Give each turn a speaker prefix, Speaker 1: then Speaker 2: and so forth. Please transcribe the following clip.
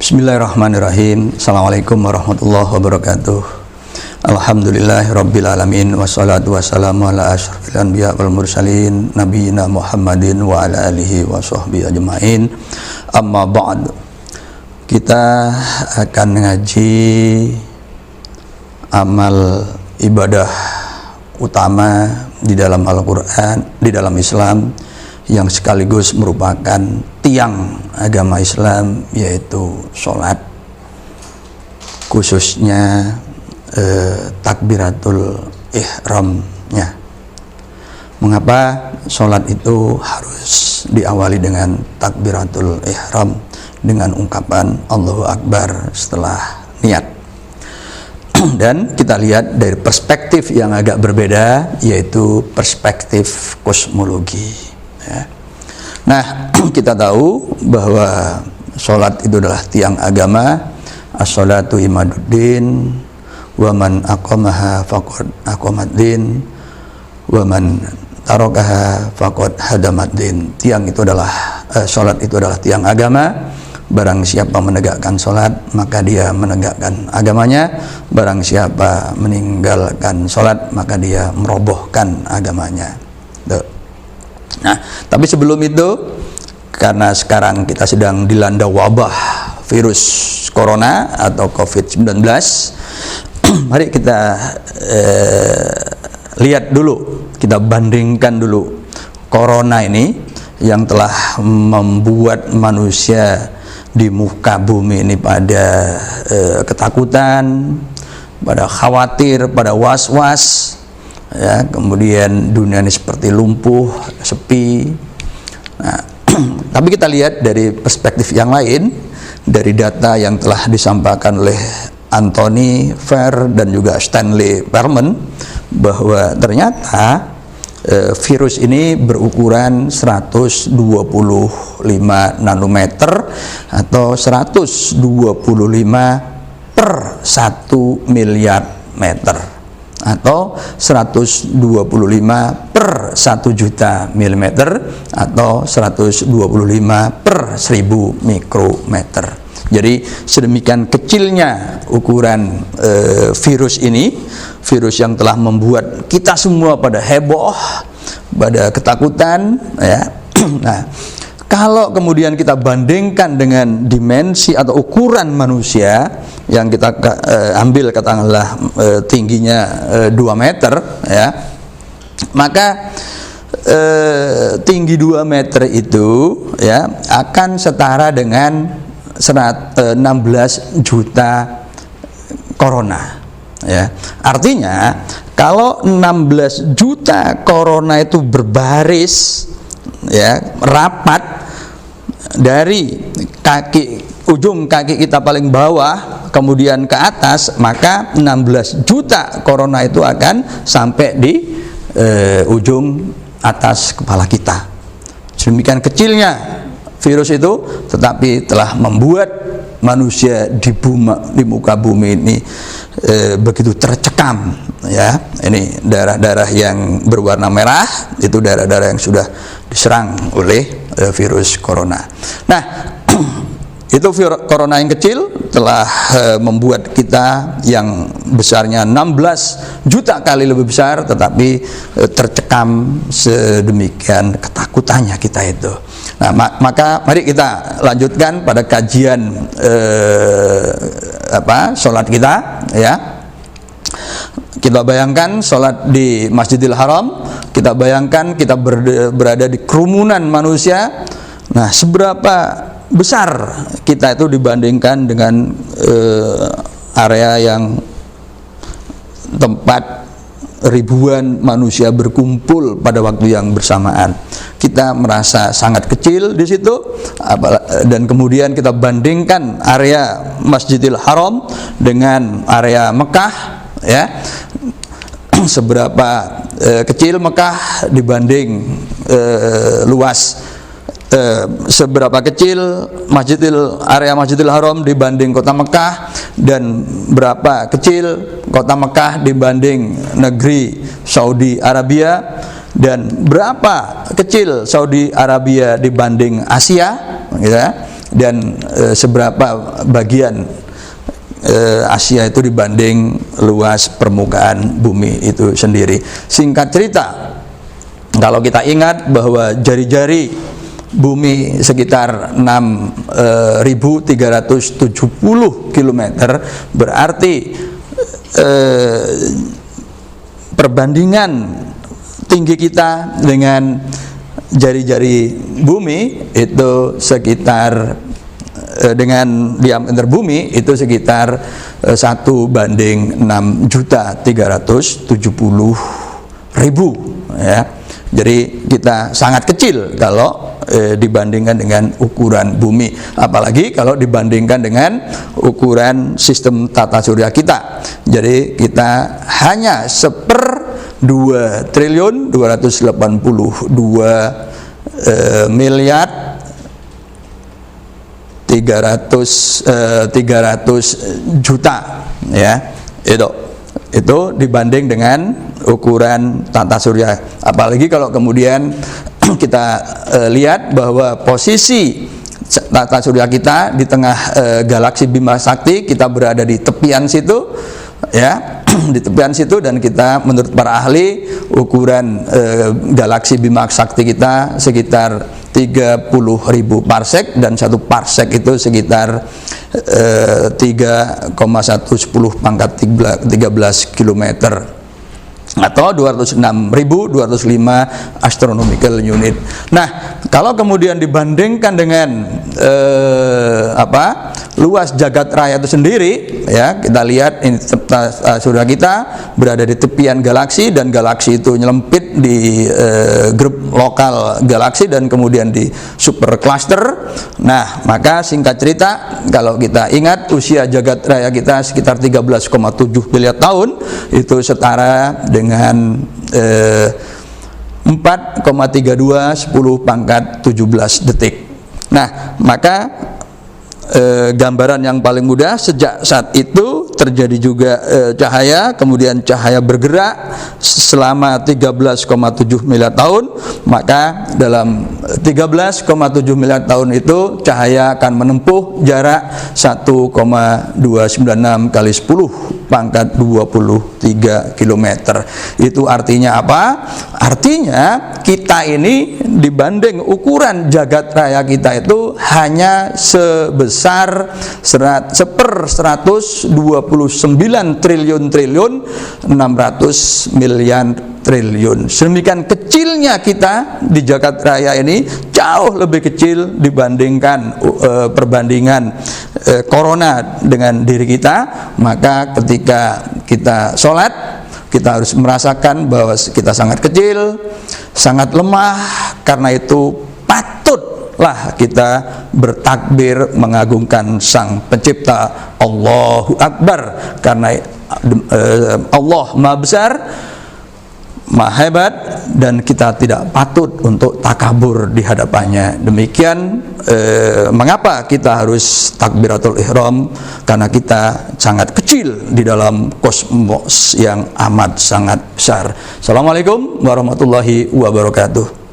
Speaker 1: Bismillahirrahmanirrahim. Assalamualaikum warahmatullahi wabarakatuh. Alhamdulillahirabbil alamin wassalatu wassalamu ala asyrofil anbiya wal mursalin nabiyina Muhammadin wa ala alihi wa sahbihi ajmain. Amma ba'd. Kita akan ngaji amal ibadah utama di dalam Al-Qur'an, di dalam Islam, yang sekaligus merupakan tiang agama Islam, yaitu sholat, khususnya takbiratul ihramnya. Mengapa sholat itu harus diawali dengan takbiratul ihram, dengan ungkapan Allahu Akbar setelah niat? Dan kita lihat dari perspektif yang agak berbeda, yaitu perspektif kosmologi. Ya. Nah, kita tahu bahwa sholat itu adalah tiang agama. As-sholatu imaduddin, wa man aqamaha faqad aqamaddin, wa man tarakaha faqad hadamaddin. Tiang itu adalah sholat itu adalah tiang agama. Barang siapa menegakkan sholat, maka dia menegakkan agamanya. Barang siapa meninggalkan sholat, maka dia merobohkan agamanya. Nah, tapi sebelum itu, karena sekarang kita sedang dilanda wabah virus corona atau COVID-19, mari kita lihat dulu, kita bandingkan dulu corona ini yang telah membuat manusia di muka bumi ini pada ketakutan, pada khawatir, pada was-was. Ya, kemudian dunia ini seperti lumpuh, sepi. Nah, tapi kita lihat dari perspektif yang lain, dari data yang telah disampaikan oleh Anthony Fair dan juga Stanley Perman, bahwa ternyata virus ini berukuran 125 nanometer atau 125 per 1 miliar meter, atau 125 per 1 juta milimeter, atau 125 per 1000 mikrometer. Jadi sedemikian kecilnya ukuran virus ini, virus yang telah membuat kita semua pada heboh, pada ketakutan, ya. Nah, kalau kemudian kita bandingkan dengan dimensi atau ukuran manusia yang kita ambil katakanlah tingginya 2 meter, ya, maka tinggi 2 meter itu, ya, akan setara dengan 16 juta corona, ya. Artinya kalau 16 juta corona itu berbaris, ya, rapat dari ujung kaki kita paling bawah kemudian ke atas, maka 16 juta corona itu akan sampai di ujung atas kepala kita. Sedemikian kecilnya virus itu, tetapi telah membuat manusia di muka bumi ini begitu tercekam, ya. Ini daerah-daerah yang berwarna merah itu daerah-daerah yang sudah diserang oleh virus corona. Nah, itu corona yang kecil telah membuat kita yang besarnya 16 juta kali lebih besar, tetapi tercekam sedemikian ketakutannya kita itu. Nah, maka mari kita lanjutkan pada kajian sholat kita, ya. Kita bayangkan sholat di Masjidil Haram, kita bayangkan kita berada di kerumunan manusia. Nah, seberapa besar kita itu dibandingkan dengan area yang tempat ribuan manusia berkumpul pada waktu yang bersamaan. Kita merasa sangat kecil di situ, dan kemudian kita bandingkan area Masjidil Haram dengan area Mekah, ya. Seberapa kecil Mekah dibanding luas, seberapa kecil area Masjidil Haram dibanding kota Mekah, dan berapa kecil kota Mekah dibanding negeri Saudi Arabia, dan berapa kecil Saudi Arabia dibanding Asia, gitu ya. dan seberapa bagian Asia itu dibanding luas permukaan bumi itu sendiri. Singkat cerita, kalau kita ingat bahwa jari-jari bumi sekitar 6.370 km, berarti perbandingan tinggi kita dengan jari-jari bumi itu sekitar dengan diameter bumi itu sekitar 1/6.370.000 ya. Jadi kita sangat kecil kalau dibandingkan dengan ukuran bumi, apalagi kalau dibandingkan dengan ukuran sistem tata surya kita. Jadi kita hanya 1/2.282 miliar 300 juta ya. Itu dibanding dengan ukuran tata surya. Apalagi kalau kemudian kita lihat bahwa posisi tata surya kita di tengah galaksi Bima Sakti, kita berada di tepian situ ya, di tepian situ, dan kita menurut para ahli ukuran galaksi Bima Sakti kita sekitar 30.000 parsek, dan 1 parsek itu sekitar 3,110 pangkat 13 km atau 206.205 astronomical unit. Nah, kalau kemudian dibandingkan dengan luas jagat raya itu sendiri ya, kita lihat ini surya kita berada di tepian galaksi, dan galaksi itu nyelempit di grup lokal galaksi dan kemudian di super cluster. Nah, maka singkat cerita, kalau kita ingat usia jagat raya kita sekitar 13,7 miliar tahun, itu setara dengan 4,32 10 pangkat 17 detik. Nah, maka gambaran yang paling mudah, sejak saat itu terjadi juga cahaya, kemudian cahaya bergerak selama 13,7 miliar tahun, maka dalam 13,7 miliar tahun itu cahaya akan menempuh jarak 1,296 kali 10 pangkat 23 km. Itu artinya apa? Artinya kita ini dibanding ukuran jagat raya kita itu hanya sebesar 129 triliun 600 miliar triliun. Sedemikian kecilnya kita di jagat raya ini, jauh lebih kecil dibandingkan perbandingan corona dengan diri kita. Maka ketika kita sholat, kita harus merasakan bahwa kita sangat kecil, sangat lemah. Karena itu patutlah kita bertakbir mengagungkan Sang Pencipta, Allahu Akbar, karena Allah Maha Besar, Maha hebat, dan kita tidak patut untuk takabur di hadapannya. Demikian mengapa kita harus takbiratul ihram, karena kita sangat kecil di dalam kosmos yang amat sangat besar. Assalamualaikum warahmatullahi wabarakatuh.